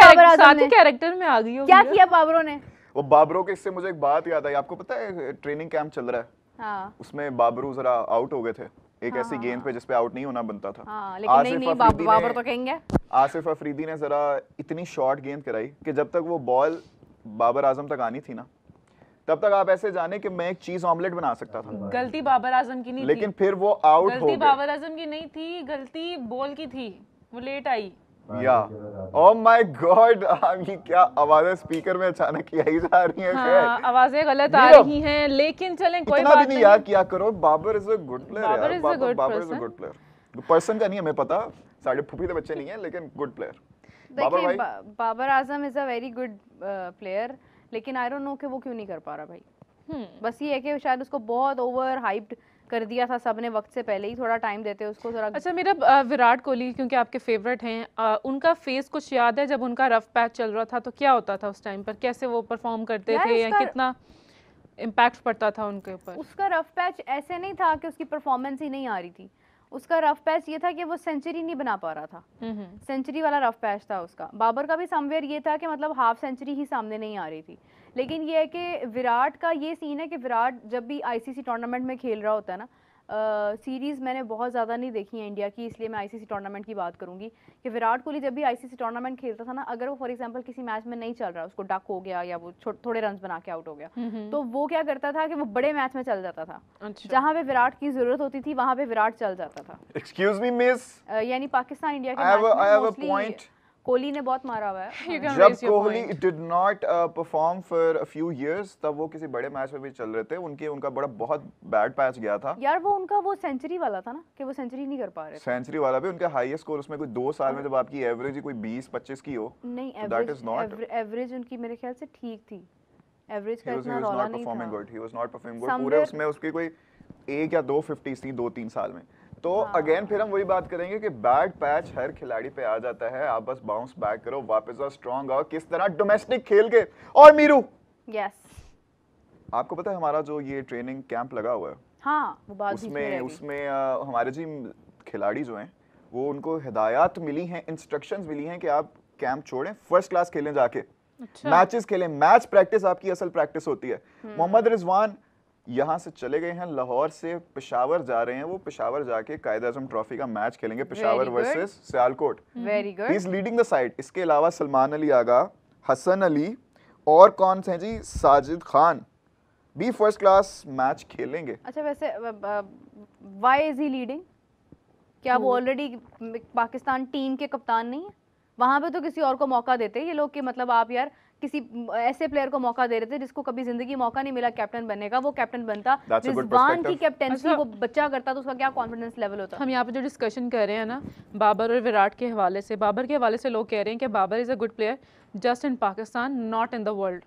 बाबर आजम ने? कैरेक्टर में आ गई हो। क्या किया बाबरों ने? वो बाबरों के इससे मुझे एक बात याद आई, आपको पता है ट्रेनिंग कैंप चल रहा है, हाँ उसमें बाबरू जरा आउट हो गए थे एक हाँ, ऐसी हाँ, गेंद पे जिसपे आउट नहीं होना बनता था। हाँ, लेकिन नहीं नहीं बाबर तो कहेंगे। आसिफ अफरीदी ने जरा इतनी शॉर्ट गेंद कराई कि जब तक वो बॉल बाबर आजम तक आनी थी ना, तब तक आप ऐसे जाने कि मैं एक चीज ऑमलेट बना सकता था। गलती बाबर आजम की नहीं लेकिन थी, फिर वो आउट हो गलती गए। बाबर आजम की नहीं थी, गलती बॉल की थी, वो लेट आई। या ओह माय गॉड, ये क्या आवाजें स्पीकर में अचानक की आई जा रही हैं। हाँ, आवाजें गलत आ रही हैं, लेकिन चलें कोई इतना बात भी नहीं यार किया करो। Babar is a good player Babar यार, is a good Babar is a person. Good player. Person का नहीं हमें पता, साढ़े फूफी के बच्चे नहीं है, लेकिन गुड प्लेयर। बाबर देखिए भाई, Babar Azam is a very good player, लेकिन आई डोंट नो कि वो क्यों नहीं कर पा रहा भाई। बस ये है कि शायद उसको बहुत ओवर हाइप्ड कर दिया था सबने वक्त से पहले ही, थोड़ा टाइम देते उसको थोड़ा। अच्छा, मेरा विराट कोहली क्योंकि आपके फेवरेट हैं, उनका फेस कुछ याद है जब उनका रफ पैच चल रहा था तो क्या होता था उस टाइम पर, कैसे वो परफॉर्म करते थे या कितना इम्पैक्ट पड़ता था उनके ऊपर? उसका रफ पैच ऐसे नहीं था कि उसकी परफॉर्मेंस ही नहीं आ रही थी, उसका रफ पैच ये था कि वो सेंचुरी नहीं बना पा रहा था, सेंचुरी वाला रफ पैच था उसका। बाबर का भी समवेयर ये था कि मतलब हाफ सेंचुरी ही सामने नहीं आ रही थी। लेकिन ये है कि विराट का ये सीन है कि विराट जब भी आईसीसी टूर्नामेंट में खेल रहा होता है ना, सीरीज़ मैंने बहुत ज़्यादा नहीं देखी है इंडिया की, इसलिए मैं आईसीसी टूर्नामेंट की बात करूंगी कि विराट कोहली जब भी आईसीसी टूर्नामेंट खेलता था ना, अगर वो फॉर एग्जांपल किसी मैच में नहीं चल रहा, उसको डक हो गया या वो थोड़े रन बना के आउट हो गया, तो वो क्या करता था कि वो बड़े मैच में चल जाता था। अच्छा। जहाँ पे विराट की जरूरत होती थी वहाँ पे विराट चल जाता था। एक्सक्यूज मी मिस, यानी पाकिस्तान इंडिया के I have a मैच में point. कोहली ने बहुत मारा हुआ है। जब Kohli did not perform for a few years, तब वो किसी बड़े मैच में भी चल रहे थे, उनका बहुत बैड पैच गया था यार। वो उनका वो सेंचुरी वाला था ना कि वो सेंचुरी नहीं कर पा रहे थे। सेंचुरी वाला भी उनका हाईएस्ट स्कोर उसमें कोई 2 साल में जब आपकी एवरेज ही कोई 20-25 की हो, नहीं, एवरेज उनकी मेरे ख्याल से ठीक थी, एवरेज का इतना रौला नहीं था। he was not performing good पूरे उसमें उसकी कोई 1 या 2 50s थी 2-3 साल में। तो अगेन फिर हम वही बात करेंगे कि बैड पैच हर खिलाड़ी पे आ जाता है, आप बस बाउंस बैक करो, वापस आओ स्ट्रांग आओ, किस तरह डोमेस्टिक खेल के। और मीरू, यस, आपको पता है हमारा जो ये ट्रेनिंग कैंप लगा हुआ है, हाँ, वो बात उसमें हमारे जी खिलाड़ी जो हैं वो उनको हिदायत मिली हैं, इंस्ट्रक्शंस मिली हैं कि आप कैंप छोड़ें, फर्स्ट क्लास खेलें जाके। अच्छा। मैचेस खेलें, मैच प्रैक्टिस आपकी असल प्रैक्टिस होती है। मोहम्मद रिजवान यहाँ से चले गए हैं, लाहौर से पेशावर जा रहे हैं, वो पेशावर जाके कायद-ए-आज़म ट्रॉफी का मैच खेलेंगे, Peshawar versus Sialkot. Very good, he is leading the side. इसके अलावा सलमान अली आगा, हसन अली और कौन से हैं जी, साजिद खान भी फर्स्ट क्लास मैच खेलेंगे। अच्छा, वैसे व्हाई इज ही लीडिंग? क्या वो ऑलरेडी पाकिस्तान टीम के कप्तान नहीं है? वहां पे तो किसी और को मौका देते ये लोग कि मतलब आप यार किसी ऐसे प्लेयर को मौका दे रहे थे जिसको कभी जिंदगी मौका नहीं मिला कैप्टन बनने का, वो कैप्टन बनता, रिजवान की कैप्टेंसी वो बच्चा करता तो उसका क्या कॉन्फिडेंस लेवल होता। हम यहाँ पे जो डिस्कशन कर रहे हैं ना बाबर और विराट के हवाले से, बाबर के हवाले से लोग कह रहे हैं कि Babar is a good player just in Pakistan, not in the world,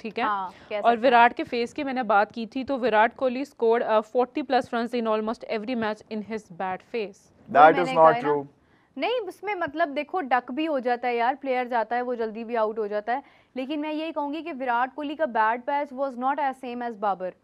ठीक है। हाँ, और विराट के फेस की मैंने बात की थी, तो Virat Kohli scored 40+ runs in almost every match in his bad face. That is not true. नहीं, उसमें मतलब देखो डक भी हो जाता है यार, प्लेयर जाता है वो जल्दी भी आउट हो जाता है, लेकिन मैं यही कहूंगी कि विराट कोहली का bad patch was not as same as Babar.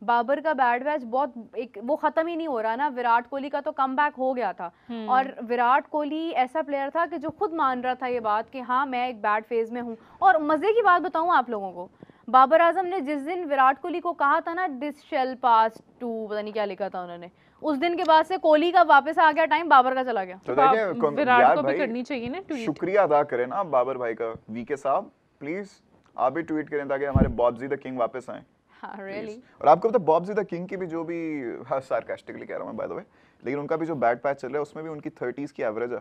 Babar का बैड पैच बहुत वो खत्म ही नहीं हो रहा ना, विराट कोहली का तो कमबैक हो गया था। और विराट कोहली ऐसा प्लेयर था कि जो खुद मान रहा था ये बात कि हाँ मैं एक बैड फेज में हूँ। और मजे की बात बताऊँ आप लोगों को, बाबर आजम ने जिस दिन विराट कोहली को कहा था ना दिस शेल पास टू, पता नहीं क्या लिखा था उन्होंने, उस दिन के बाद से कोहली का वापस आ गया टाइम, बाबर का चला गया। तो देखिए विराट को भी करनी चाहिए ना ट्वीट। शुक्रिया अदा करें ना बाबर भाई का। वीके साहब प्लीज आप भी ट्वीट करें ताकि हमारे बॉब्जी द किंग वापस आए। हाँ, really? और आपको पता बॉब्जी द किंग की भी जो भी, सार्कास्टिकली कह रहा हूं मैं बाय द वे, लेकिन उनका भी जो बैड पैच चल रहा है उसमें भी उनकी 30s की एवरेज है।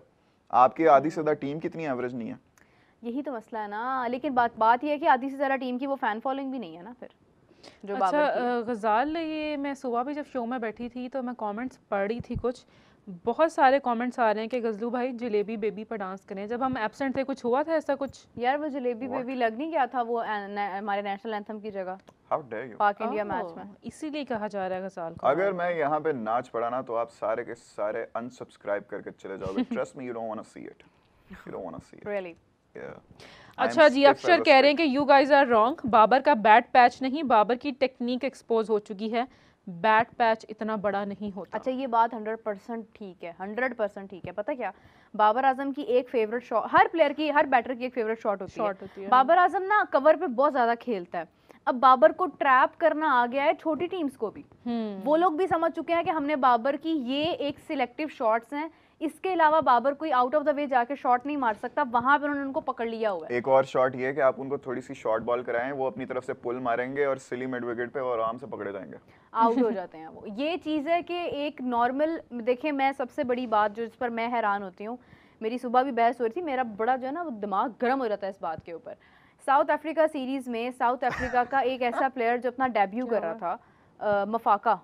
आपकी आधी से ज्यादा टीम कितनी एवरेज नहीं है, यही तो मसला है ना। लेकिन बात ये है कि आधी से ज़्यादा टीम की वो फैन फॉलोइंग भी नहीं है ना फिर जो अच्छा गजाल, ये मैं सुबह भी जब शो में बैठी थी तो मैं कमेंट्स पढ़ रही थी, कुछ बहुत सारे कमेंट्स आ रहे हैं कि गजलू भाई जलेबी बेबी पर डांस करें। जब हम एब्सेंट थे कुछ हुआ था ऐसा कुछ? यार वो जलेबी बेबी लग नहीं गया था वो हमारे नेशनल एंथम की जगह हाउ डेयर यू, पाक इंडिया मैच में, इसीलिए कहा जा रहा है गजाल को। अगर मैं यहाँ पे नाच पड़ा ना तो आप सारे के सारे अनसब्सक्राइब करके चले जाओगे। Trust me, you don't want to see it, you don't want to see it really. अच्छा जी, अक्षर कह रहे हैं कि you guys are wrong, Babar का बैड पैच नहीं, बाबर की टेक्निक एक्सपोज हो चुकी है, बैट पैच इतना बड़ा नहीं होता। अच्छा, ये बात 100% ठीक है, 100% ठीक है। पता क्या, बाबर आजम की एक फेवरेट शॉट, हर प्लेयर की, हर बैटर की एक फेवरेट शॉट होती है। बाबर आजम ना कवर पे बहुत ज्यादा खेलता है। अब बाबर को ट्रैप करना आ गया है छोटी टीम्स को भी। वो लोग भी समझ चुके हैं कि हमने बाबर की ये एक सिलेक्टिव शॉट्स हैं, इसके अलावा बाबर कोई आउट ऑफ द वे जाके शॉट नहीं मार सकता, वहां पे उन्होंने उनको पकड़ लिया हुआ है। एक और शॉट ये है कि आप उनको थोड़ी सी शॉर्ट बॉल कराएं, वो अपनी तरफ से पुल मारेंगे और सिली मिड विकेट पे और आराम से पकड़े जाएंगे, आउट हो जाते हैं वो। ये चीज़ है कि एक नॉर्मल, देखिए मैं सबसे बड़ी बात जो इस पर मैं हैरान होती हूँ, मेरी सुबह भी बहस हो रही थी, मेरा बड़ा जो है ना वो दिमाग गर्म हो जाता है इस बात के ऊपर। साउथ अफ्रीका सीरीज़ में साउथ अफ्रीका का एक ऐसा प्लेयर जो अपना डेब्यू कर रहा था, मफाका।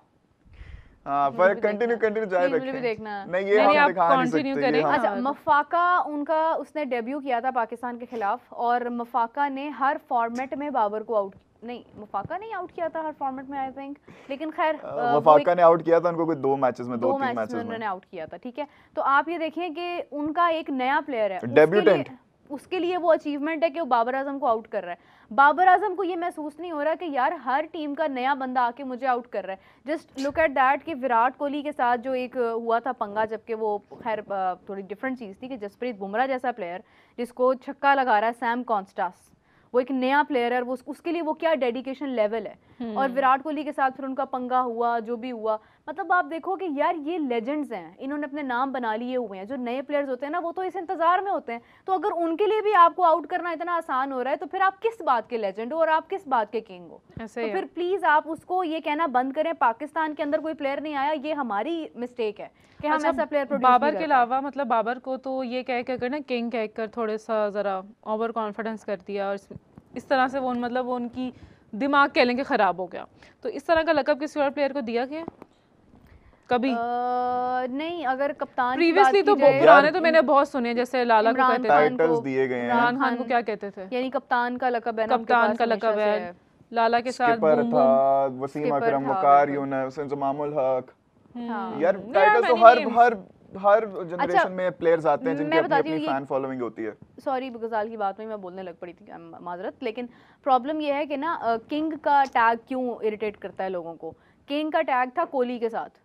पर कंटिन्यू जारी रखें। मुझे भी देखना है। नहीं, ये हम दिखा नहीं कंटिन्यू सकते। करें। अच्छा, मफाका उनका उसने डेब्यू किया था पाकिस्तान के खिलाफ, और मफाका ने हर फॉर्मेट में बाबर को आउट, नहीं मफाका नहीं आउट किया था हर फॉर्मेट में आई थिंक, लेकिन खैर मफाका ने आउट किया था उनको कोई 2 मैचेस में, 2-3 मैचेस में उन्होंने आउट किया था। ठीक है, तो आप ये देखें कि उनका एक नया प्लेयर है, डेब्यूटेंट, उसके लिए वो अचीवमेंट है कि वो बाबर आजम को आउट कर रहा है। बाबर आजम को ये महसूस नहीं हो रहा कि यार हर टीम का नया बंदा आके मुझे आउट कर रहा है। जस्ट लुक एट दैट कि विराट कोहली के साथ जो एक हुआ था पंगा, जबकि वो खैर थोड़ी डिफरेंट चीज़ थी कि जसप्रीत बुमराह जैसा प्लेयर जिसको छक्का लगा रहा है सैम कॉन्स्टास, वो एक नया प्लेयर है, वो उसके लिए वो क्या डेडिकेशन लेवल है। और विराट कोहली के साथ फिर उनका पंगा हुआ जो भी हुआ, मतलब आप देखो कि यार ये लेजेंड्स हैं, इन्होंने अपने नाम बना लिए हुए हैं। जो नए प्लेयर्स होते हैं ना वो तो इस इंतजार में होते हैं, तो अगर उनके लिए भी आपको आउट करना इतना आसान हो रहा है तो फिर आप किस बात के लेजेंड हो और आप किस बात के किंग हो। तो फिर प्लीज आप उसको ये कहना बंद करें पाकिस्तान के अंदर कोई प्लेयर नहीं आया, ये हमारी मिस्टेक है कि हम ऐसा प्लेयर प्रोड्यूस बाबर के अलावा, मतलब बाबर को तो ये कह कर ना किंग कह कर थोड़ा सा जरा ओवर कॉन्फिडेंस कर दिया, और इस तरह से वो मतलब वो उनकी दिमाग कह लेंगे खराब हो गया। तो इस तरह का लकब किसी और प्लेयर को दिया गया कभी? नहीं, अगर कप्तान प्रीवियसली तो पुराने तो मैंने बहुत सुने, जैसे लाला को कहते थे, टाइटल्स दिए गए हैं। इमरान खान को क्या कहते थे? यानी कप्तान का लकब है ना, कप्तान का लकब है। लाला के साथ स्किपर था, वसीम अकरम, वकार यूनुस, इंजमामुल हक। यार टाइटल्स तो हर जनरेशन में प्लेयर्स आते हैं जिनकी अपनी फैन फॉलोइंग होती है। सॉरी गजाल की बात में मैं बोलने लग पड़ी थी, माजरत, लेकिन प्रॉब्लम ये है कि ना किंग का टैग क्यों इरिटेट करता है लोगों को। किंग का टैग था कोहली के साथ,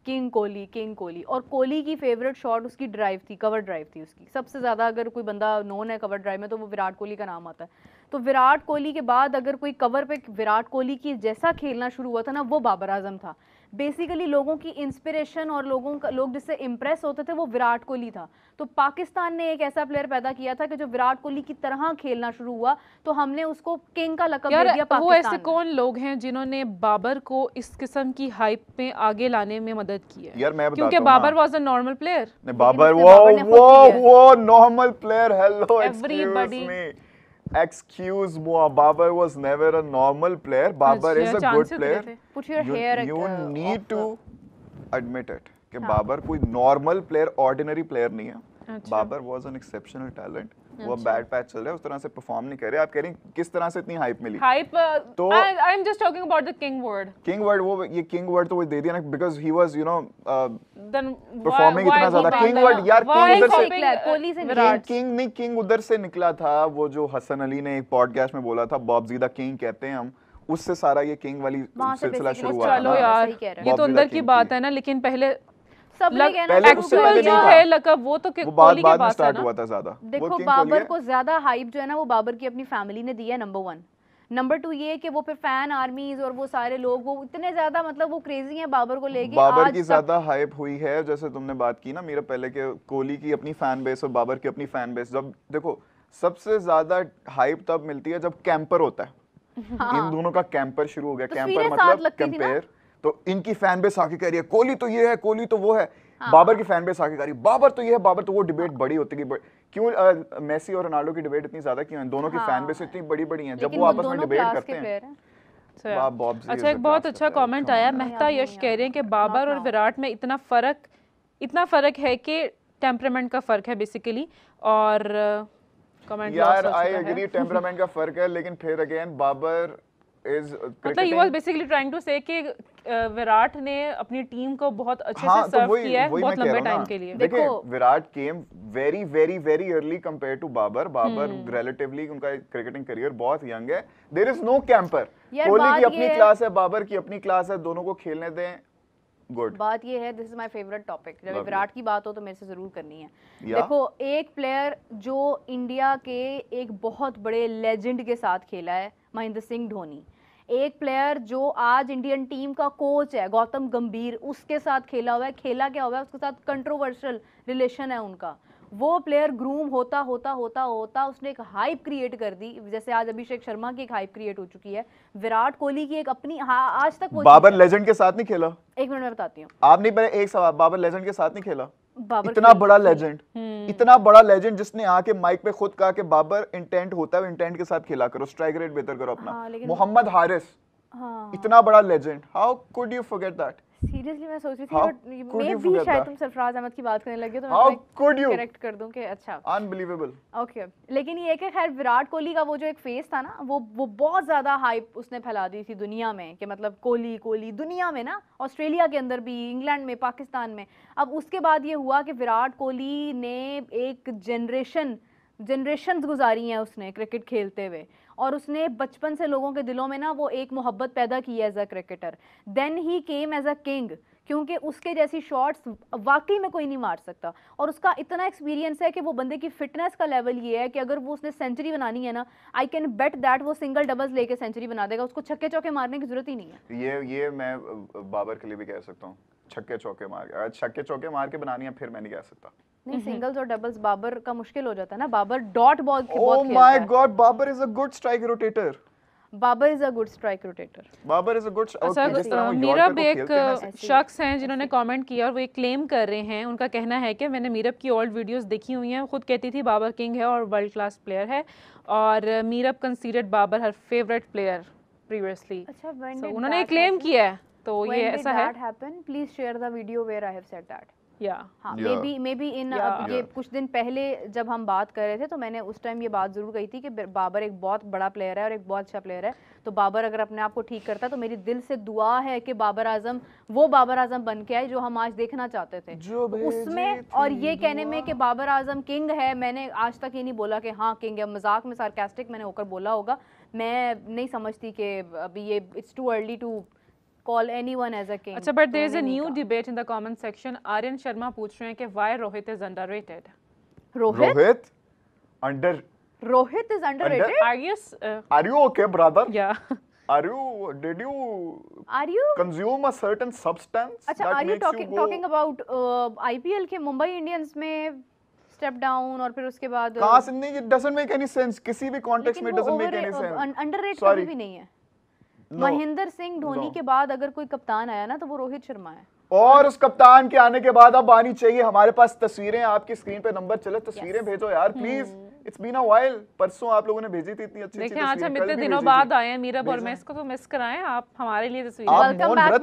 किंग कोहली, और कोहली की फेवरेट शॉट उसकी ड्राइव थी, कवर ड्राइव थी उसकी सबसे ज़्यादा। अगर कोई बंदा नोन है कवर ड्राइव में तो वो विराट कोहली का नाम आता है। तो विराट कोहली के बाद अगर कोई कवर पे विराट कोहली की जैसा खेलना शुरू हुआ था ना, वो बाबर आजम था। बेसिकली लोगों की इंस्पिरेशन और लोग जिससे इम्प्रेस होते थे वो विराट कोहली था। तो पाकिस्तान ने एक ऐसा प्लेयर पैदा किया था कि जो विराट कोहली की तरह खेलना शुरू हुआ, तो हमने उसको किंग का लकब दे दिया पाकिस्तान। वो ऐसे कौन लोग हैं जिन्होंने बाबर को इस किस्म की हाइप में आगे लाने में मदद की है? यार मैं क्योंकि Babar was a normal player. Babar वो normal player, hello everybody excuse me, Babar was never a normal player. Babar is a good player. Put your hair you need to admit it कि बाबर कोई नॉर्मल प्लेयर, ऑर्डिनरी प्लेयर नहीं है। Babar was an exceptional talent. वो bad patch चल रहा है, उस तरह से परफॉर्म नहीं कर रहे। आप कह रही हैं किस तरह से इतनी हाइप मिली? हाइप, तो I am just talking about the king word. वो ये किंग वर्ड तो वो दे दिया ना, because he was you know then performing इतना ज्यादा। किंग वर्ड यार, किंग उधर से, कोहली से विराट, किंग नहीं, किंग उधर से निकला था। वो जो हसन अली ने एक पॉडकास्ट में बोला था, बॉबजी द किंग कहते हैं हम, उससे सारा ये किंग वाली सिलसिला शुरू हुआ। चलो यार, ये तो अंदर की बात है ना, लेकिन पहले एक्चुअल जो है लकब वो तो कोहली के पास स्टार्ट हुआ था ज्यादा। देखो बाबर को ज्यादा हाइप जो है ना वो बाबर की अपनी फैमिली ने दी है, नंबर 1। नंबर 2 ये कि वो फिर फैन आर्मीज और वो सारे लोग वो इतने ज्यादा मतलब वो क्रेजी हैं बाबर को लेके। बाबर की ज्यादा हाइप हुई है, जैसे तुमने बात की ना मेरा पहले के, कोहली की अपनी फैन बेस और बाबर की अपनी फैन बेस। जब देखो सबसे ज्यादा हाइप तब मिलती है जब कैंपर होता है। इन दोनों का कैंपर शुरू हो गया। कैंपर मतलब कंपेयर। तो इनकी फैन बेस आके कह रही है कोहली तो ये है, कोहली तो वो है। बाबर की फैन बेस आके कह रही है बाबर तो ये है, बाबर तो वो। डिबेट बड़ी होती गई। क्यों मेसी और रोनाल्डो की डिबेट इतनी ज्यादा क्यों है? दोनों की फैन बेस इतनी बड़ी हैं, जब वो आपस में डिबेट करते हैं। अच्छा, एक बहुत अच्छा कमेंट आया, मेहता यश कह रहे हैं कि बाबर और विराट में इतना फर्क है कि टेम्परामेंट का फर्क है बेसिकली। और कमेंट यार आई एग्री, टेम्परामेंट का फर्क है, लेकिन फिर अगेन बाबर is मतलब he was basically trying to say कि विराट ने अपनी टीम को बहुत अच्छे हाँ, से तो सर्व वही किया है वही बहुत मैं कह लंबे रहा हूँ टाइम ना। के लिए। देखिए देखो- Virat came very very very early compare to Babar. Babar relatively उनका क्रिकेटिंग करियर बहुत यंग है। There is no camper. यार, कोहली बात की अपनी ये है- क्लास है, बाबर की अपनी क्लास है, दोनों को खेलने दें। गुड। बात ये है, this is my favourite topic, जब Lovely. विराट की बात हो तो मेरे से जरूर करनी है। या? देखो, एक प्लेयर जो इंडिया के एक बहुत बड़े लेजेंड के साथ खेला है, महेंद्र सिंह धोनी। एक प्लेयर जो आज इंडियन टीम का कोच है, गौतम गंभीर, उसके साथ खेला हुआ है। खेला क्या हुआ है, उसके साथ कंट्रोवर्शियल रिलेशन है उनका। वो प्लेयर ग्रूम होता होता होता होता उसने एक हाइप क्रिएट कर दी, जैसे आज अभिषेक शर्मा की एक हाइप क्रिएट हो चुकी है। विराट कोहली की एक अपनी, हाँ, आज तक वो बाबर लेजेंड के साथ नहीं खेला। एक मिनट में बताती हूँ। आप नहीं, पहले एक सवाल, बाबर लेजेंड के साथ नहीं खेला? बाबर इतना बड़ा लेजेंड, इतना बड़ा लेजेंड जिसने आके माइक पे खुद कहा कि बाबर इंटेंट होता है, इंटेंट के साथ खेला करो, स्ट्राइक रेट बेहतर करो अपना। हाँ, लेकिन- मोहम्मद हारिस, हाँ, इतना बड़ा legend, how could you forget that? Seriously मैं सोच रही थी, How but could may you भी forget शायद that? तुम सरफराज अहमद की बात करने लगे हो, तो How मैं could you? करेक्ट कर दूं कि अच्छा, अनबिलीवेबल। ओके। लेकिन ये कि खैर विराट कोहली का वो जो एक फेस था ना, वो बहुत ज्यादा हाइप उसने फैला दी थी दुनिया में, कि मतलब कोहली कोहली दुनिया में ना, ऑस्ट्रेलिया के अंदर भी, इंग्लैंड में, पाकिस्तान में। अब उसके बाद ये हुआ कि विराट कोहली ने एक जनरेशंस गुजारी हैं उसने क्रिकेट खेलते हुए, और उसने बचपन से लोगों के दिलों में ना वो एक मोहब्बत पैदा की है as a cricketer. Then he came as a king, क्योंकि उसके जैसी शॉट्स वाकई में कोई नहीं मार सकता। और उसका इतना एक्सपीरियंस है कि वो बंदे की फिटनेस का लेवल ये है कि अगर वो उसने सेंचुरी बनानी है ना, आई कैन बेट दैट वो सिंगल डबल्स लेके सेंचुरी बना देगा, उसको छक्के चौके मारने की जरूरत ही नहीं है। ये मैं बाबर के लिए भी कह सकता हूँ, छक्के चौके मार के, अगर छक्के चौके मार के बनानी है फिर मैं नहीं कह सकता। नहीं, सिंगल्स और डबल्स बाबर का मुश्किल हो जाता है ना। बाबर डॉट बॉल ओह बहुत खेलता माय है। God, Babar is a good strike rotator. Babar is a good strike rotator. Babar is a good, अच्छा, मीरब एक शख्स हैं जिन्होंने कमेंट किया और वो एक क्लेम कर रहे हैं। उनका कहना है कि मैंने मीरब की ओल्ड वीडियोस देखी हुई हैं, खुद कहती थी बाबर किंग है और वर्ल्ड क्लास प्लेयर है, और Meerab considered Babar her favourite player previously. अच्छा, उन्होंने क्लेम किया है, तो ये ऐसा है। Please share the video where I have said that. या हाँ, Yeah. Maybe in Yeah. ये कुछ दिन पहले जब हम बात कर रहे थे, तो मैंने उस टाइम ये बात जरूर कही थी कि बाबर एक बहुत बड़ा प्लेयर है और एक बहुत अच्छा प्लेयर है। तो बाबर अगर अपने आप को ठीक करता है तो मेरी दिल से दुआ है कि बाबर आजम वो बाबर आजम बन के आए जो हम आज देखना चाहते थे। जो तो उसमें और ये कहने में कि बाबर आजम किंग है, मैंने आज तक ये नहीं बोला कि हाँ किंग है, मजाक में सार्कास्टिक मैंने होकर बोला होगा। मैं नहीं समझती कि अभी ये it's too early to call anyone as a king. अच्छा, but there is a मैंने नहीं new कहा। debate in the comment section. Aryan Sharma पूछ रहे हैं कि why Rohit is underrated? Rohit under, Rohit is underrated? Are you are you okay brother? yeah. Are you, did you Are you? consume a certain substance अच्छा, that are you makes you go? talking about IPL के Mumbai Indians में step down और फिर उसके बाद कहाँ से? नहीं, it doesn't make any sense, किसी भी context में doesn't make any sense. Underrate Sorry. कभी भी नहीं है। No. महेंद्र सिंह धोनी No. के बाद अगर कोई कप्तान आया ना तो वो रोहित शर्मा है। और उस कप्तान के आने के बाद अब आनी चाहिए, हमारे पास तस्वीरें, आपकी स्क्रीन पे नंबर चले, तस्वीरें भेजो यार please. It's been a while, परसों आप लोगों ने भेजी थी इतनी अच्छी देखिए आज हम इतने दिनों बाद आए हैं मीरब और मैं, इसको तो मिस कराएं आप हमारे लिए तस्वीर। Welcome back,